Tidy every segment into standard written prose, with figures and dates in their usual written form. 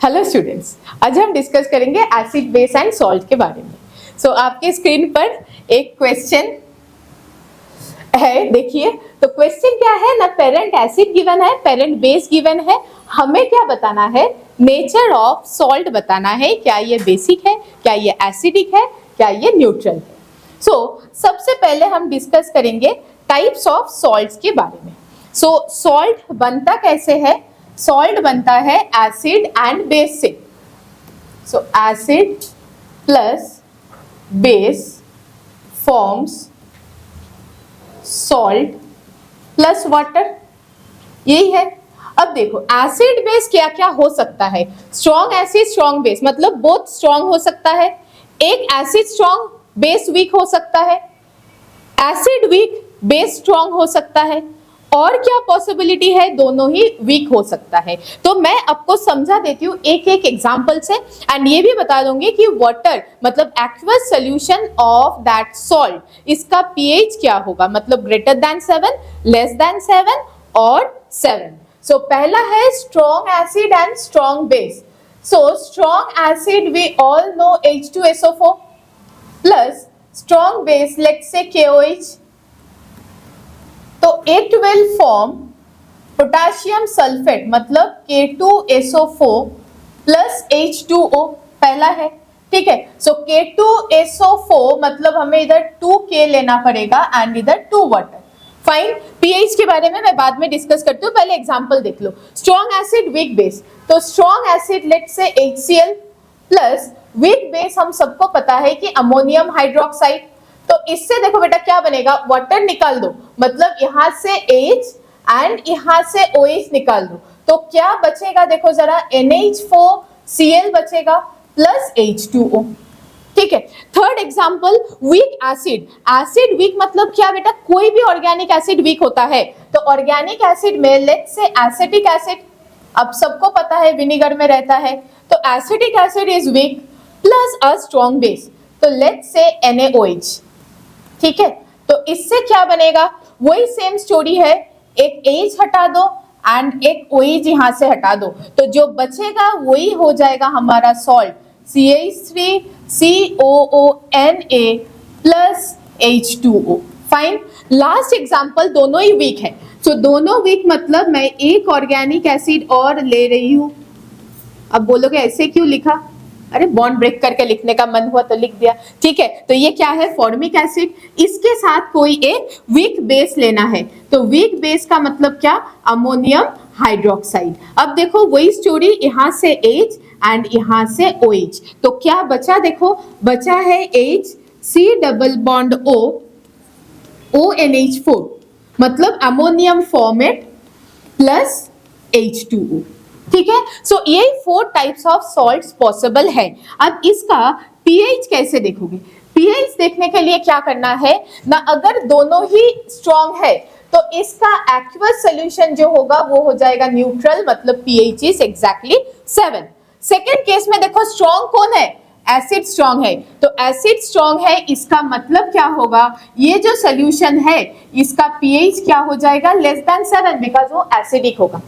Hello students, आज हम discuss करेंगे एसिड बेस एंड सॉल्ट के बारे में। सो आपके स्क्रीन पर एक क्वेश्चन है, देखिए। तो क्वेश्चन क्या है ना, पेरेंट एसिड गिवन है, पेरेंट बेस गिवन है। हमें क्या बताना है? नेचर ऑफ सॉल्ट बताना है। क्या ये बेसिक है, क्या ये एसिडिक है, क्या ये न्यूट्रल है। सबसे पहले हम डिस्कस करेंगे टाइप्स ऑफ सॉल्ट्स के बारे में। सॉल्ट बनता कैसे है? सॉल्ट बनता है एसिड एंड बेस से। Acid plus base forms salt plus water, यही है। अब देखो एसिड बेस क्या क्या हो सकता है। स्ट्रॉन्ग एसिड स्ट्रॉन्ग बेस, मतलब बोथ स्ट्रॉन्ग हो सकता है। एक एसिड स्ट्रॉन्ग बेस वीक हो सकता है, एसिड वीक बेस स्ट्रॉन्ग हो सकता है। और क्या पॉसिबिलिटी है? दोनों ही वीक हो सकता है। तो मैं आपको समझा देती हूँ एक एक एग्जांपल से, एंड ये भी बता दूंगी कि वाटर मतलब aqueous solution of that salt, इसका पीएच क्या होगा, मतलब ग्रेटर देन 7, लेस देन 7 और 7। पहला है strong acid and strong base. Strong acid we all know H2SO4 plus strong base let's say KOH। तो it will form potassium sulphate मतलब K2SO4 plus H2O, पहला है। ठीक है, K2SO4 मतलब हमें इधर 2K लेना पड़ेगा एंड इधर 2 वाटर। फाइन, पीएच के बारे में मैं बाद में डिस्कस करती हूँ, पहले एग्जांपल देख लो। स्ट्रॉन्ग एसिड वीक बेस, तो strong acid let's say HCl plus weak base हम सबको पता है कि अमोनियम हाइड्रोक्साइड। तो इससे देखो बेटा क्या बनेगा, वाटर निकाल दो, मतलब यहां से H एंड यहां से OH निकाल दो, तो क्या बचेगा? देखो जरा, NH4Cl बचेगा प्लस H2O। ठीक है। Third example, weak acid. Acid weak मतलब क्या बेटा? कोई भी ऑर्गेनिक एसिड वीक होता है। तो ऑर्गेनिक एसिड में लेट्स से एसिटिक एसिड, अब सबको पता है विनेगर में रहता है, तो acetic acid is weak plus a strong base, तो लेट्स से NaOH। ठीक है, तो इससे क्या बनेगा? वही सेम स्टोरी है, एक H हटा दो एंड एक OH यहां से हटा दो, तो जो बचेगा वही हो जाएगा हमारा salt CH3COONA plus H2O। Fine, last example, दोनों ही वीक है। दोनों वीक मतलब मैं एक ऑर्गेनिक एसिड और ले रही हूं। अब बोलोगे ऐसे क्यों लिखा? अरे बॉन्ड ब्रेक करके लिखने का मन हुआ तो लिख दिया। ठीक है, तो ये क्या है? फॉर्मिक एसिड, इसके साथ कोई एक वीक बेस लेना है। तो वीक बेस का मतलब क्या? Ammonium hydroxide. अब देखो वही स्टोरी, यहां से H एंड यहां से OH, तो क्या बचा? देखो बचा है HC double bond O ONH4 मतलब अमोनियम फॉर्मेट प्लस H2O। ठीक है, ये 4 टाइप्स ऑफ सॉल्ट्स पॉसिबल है। अब इसका पीएच कैसे देखोगे? पीएच देखने के लिए क्या करना है ना, अगर दोनों ही स्ट्रॉन्ग है तो इसका एक्वस सॉल्यूशन जो होगा वो हो जाएगा न्यूट्रल, मतलब pH is exactly 7। Second case में देखो स्ट्रॉन्ग कौन है? एसिड स्ट्रॉन्ग है, तो एसिड स्ट्रॉन्ग है, इसका मतलब क्या होगा? ये जो सॉल्यूशन है इसका पीएच क्या हो जाएगा? लेस देन 7, बिकॉज वो एसिडिक होगा।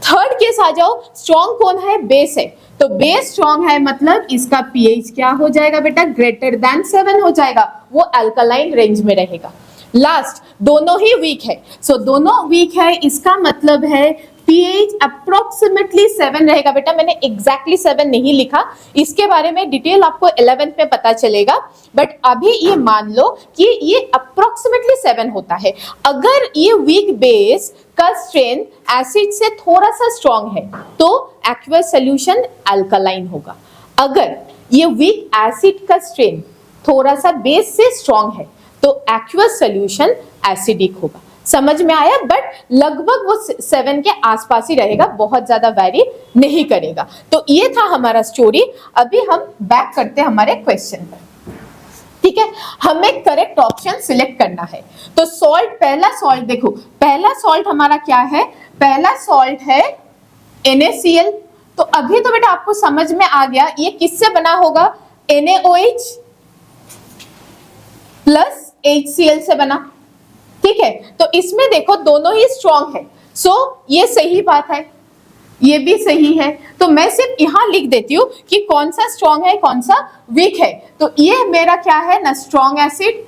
थर्ड केस आ जाओ, स्ट्रॉन्ग कौन है? बेस है, तो बेस स्ट्रॉन्ग है मतलब इसका पीएच क्या हो जाएगा बेटा? ग्रेटर देन 7 हो जाएगा, वो अल्कलाइन रेंज में रहेगा। लास्ट, दोनों ही वीक है, दोनों वीक है, इसका मतलब है पीएच अप्रोक्सीमेटली 7 रहेगा। बेटा मैंने एग्जैक्टली 7 नहीं लिखा, इसके बारे में डिटेल आपको 11th में पता चलेगा, बट अभी ये मान लो कि ये अप्रोक्सीमेटली 7 होता है। अगर ये वीक बेस का स्ट्रेंथ एसिड से थोड़ा सा स्ट्रॉन्ग है तो एक्वस सॉल्यूशन अल्कलाइन होगा। अगर ये वीक एसिड का स्ट्रेंथ थोड़ा सा बेस से स्ट्रॉन्ग है तो एक्वस सॉल्यूशन एसिडिक होगा। समझ में आया? बट लगभग वो 7 के आसपास ही रहेगा, बहुत ज्यादा वैरी नहीं करेगा। तो ये था हमारा स्टोरी। अभी हम बैक करते हैं हमारे क्वेश्चन पर। ठीक है, हमें करेक्ट ऑप्शन सिलेक्ट करना है। तो सॉल्ट, पहला सॉल्ट देखो, पहला सॉल्ट हमारा क्या है? पहला सॉल्ट है NaCl। तो अभी तो बेटा आपको समझ में आ गया ये किससे बना होगा? NaOH प्लस HCl से बना। ठीक है, तो इसमें देखो दोनों ही स्ट्रॉन्ग है, ये सही बात है। ये भी सही है। तो मैं सिर्फ यहाँ लिख देती हूँ कि कौन सा स्ट्रॉन्ग है कौन सा वीक है। तो ये मेरा क्या है ना स्ट्रॉन्ग एसिड,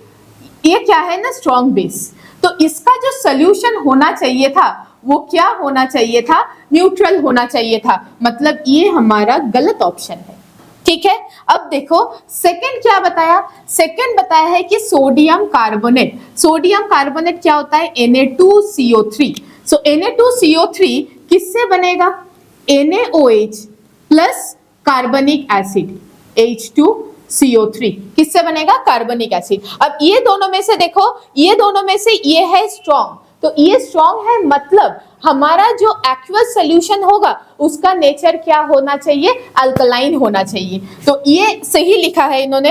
ये क्या है ना स्ट्रॉन्ग बेस। तो इसका जो सोल्यूशन होना चाहिए था वो क्या होना चाहिए था, न्यूट्रल होना चाहिए था, मतलब ये हमारा गलत ऑप्शन है। ठीक है, अब देखो सेकंड क्या बताया, सेकंड बताया है कि सोडियम कार्बोनेट। सोडियम कार्बोनेट क्या होता है, Na2CO3। सो Na2CO3 किससे बनेगा, NaOH प्लस कार्बनिक एसिड H2CO3 किससे बनेगा, कार्बनिक एसिड। अब ये दोनों में से देखो, ये दोनों में से ये है स्ट्रॉन्ग, तो ये स्ट्रॉन्ग है, मतलब हमारा जो एक्वस सोल्यूशन होगा उसका नेचर क्या होना चाहिए, अल्कलाइन होना चाहिए। तो ये सही लिखा है इन्होंने,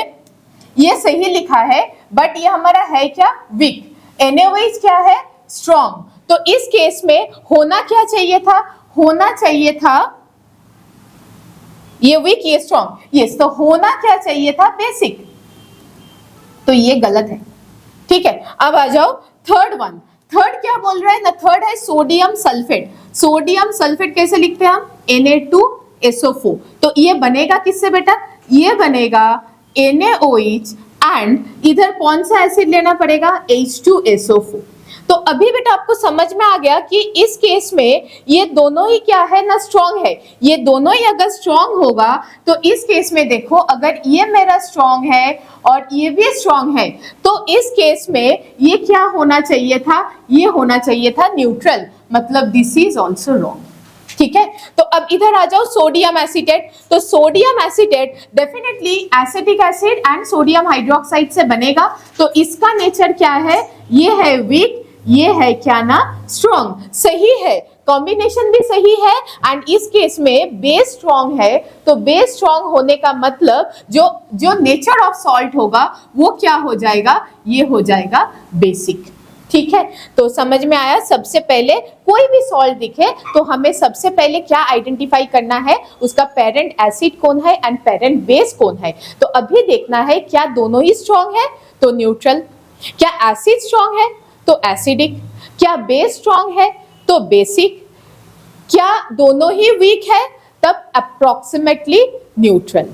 ये सही लिखा है, बट ये हमारा है क्या, वीक। NaOH क्या है, स्ट्रॉन्ग। तो इस केस में होना क्या चाहिए था, होना चाहिए था ये वीक ये स्ट्रॉन्ग, यस। तो होना क्या चाहिए था, बेसिक। तो ये गलत है। ठीक है, अब आ जाओ थर्ड वन। थर्ड क्या बोल रहा है ना, थर्ड है सोडियम सल्फेट। सोडियम सल्फेट कैसे लिखते हैं हम, Na2SO4। तो ये बनेगा किससे बेटा, ये बनेगा NaOH एंड इधर कौन सा एसिड लेना पड़ेगा, H2SO4। तो अभी बेटा आपको समझ में आ गया कि इस केस में ये दोनों ही क्या है ना, स्ट्रॉन्ग है। ये दोनों ही अगर स्ट्रॉन्ग होगा तो इस केस में देखो, अगर ये मेरा स्ट्रॉन्ग है और ये भी स्ट्रॉन्ग है, तो इस केस में ये क्या होना चाहिए था, ये होना चाहिए था न्यूट्रल, मतलब दिस इज ऑल्सो रॉन्ग। ठीक है, तो अब इधर आ जाओ सोडियम एसीटेट। तो sodium acetate definitely acetic acid and sodium hydroxide से बनेगा। तो इसका नेचर क्या है, ये है वीक, ये है क्या ना, स्ट्रॉन्ग। सही है, कॉम्बिनेशन भी सही है एंड इस केस में बेस स्ट्रॉन्ग है। तो बेस स्ट्रॉन्ग होने का मतलब जो नेचर ऑफ सॉल्ट होगा वो क्या हो जाएगा, ये हो जाएगा बेसिक। ठीक है, तो समझ में आया। सबसे पहले कोई भी सॉल्ट दिखे तो हमें सबसे पहले क्या आइडेंटिफाई करना है, उसका पेरेंट एसिड कौन है एंड पेरेंट बेस कौन है। तो अभी देखना है क्या दोनों ही स्ट्रॉन्ग है, तो न्यूट्रल। क्या एसिड स्ट्रॉन्ग है, तो एसिडिक। क्या बेस स्ट्रॉन्ग है, तो बेसिक। क्या दोनों ही वीक है, तब अप्रोक्सीमेटली न्यूट्रल।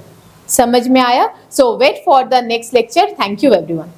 समझ में आया। So wait for the next lecture. Thank you everyone.